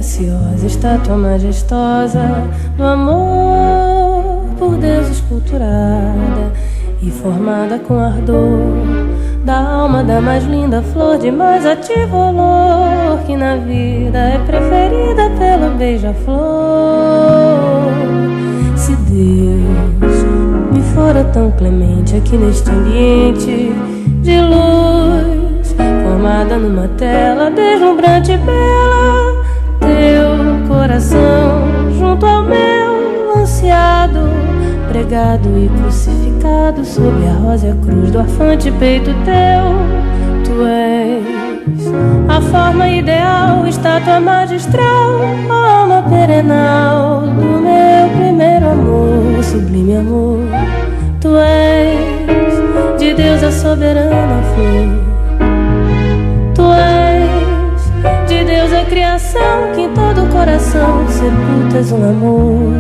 graciosa, estátua majestosa do amor, por Deus esculturada e formada com ardor da alma da mais linda flor de mais ativo olor, que na vida é preferida pelo beija-flor. Se Deus me fora tão clemente aqui neste ambiente de luz, formada numa tela deslumbrante e bela, teu coração junto ao meu ansiado, pregado e crucificado sob a rósea cruz do afante peito teu. Tu és a forma ideal, estátua magistral, alma perenal do meu primeiro amor, sublime amor. Tu és de Deus a soberana flor. Tu és de Deus a criação, que em todo o coração sepultas um amor.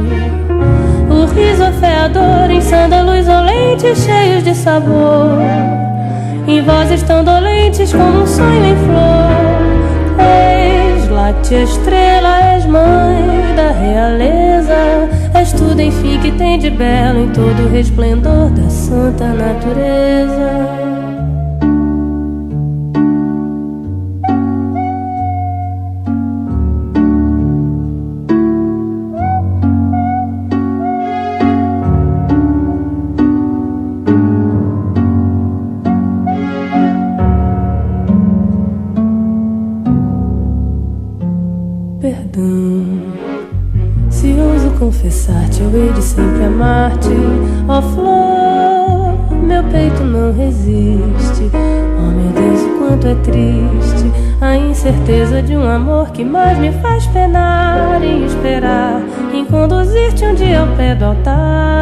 O riso afeador em sândalos olentes cheios de sabor, em vozes tão dolentes como um sonho em flor. És láctea estrela, és mãe da realeza, és tudo enfim que tem de belo em todo o resplendor da santa natureza. Perdão, se ouso confessar-te, eu hei de sempre amar-te, ó flor, meu peito não resiste. Oh meu Deus, o quanto é triste a incerteza de um amor que mais me faz penar em esperar, em conduzir-te um dia ao pé do altar.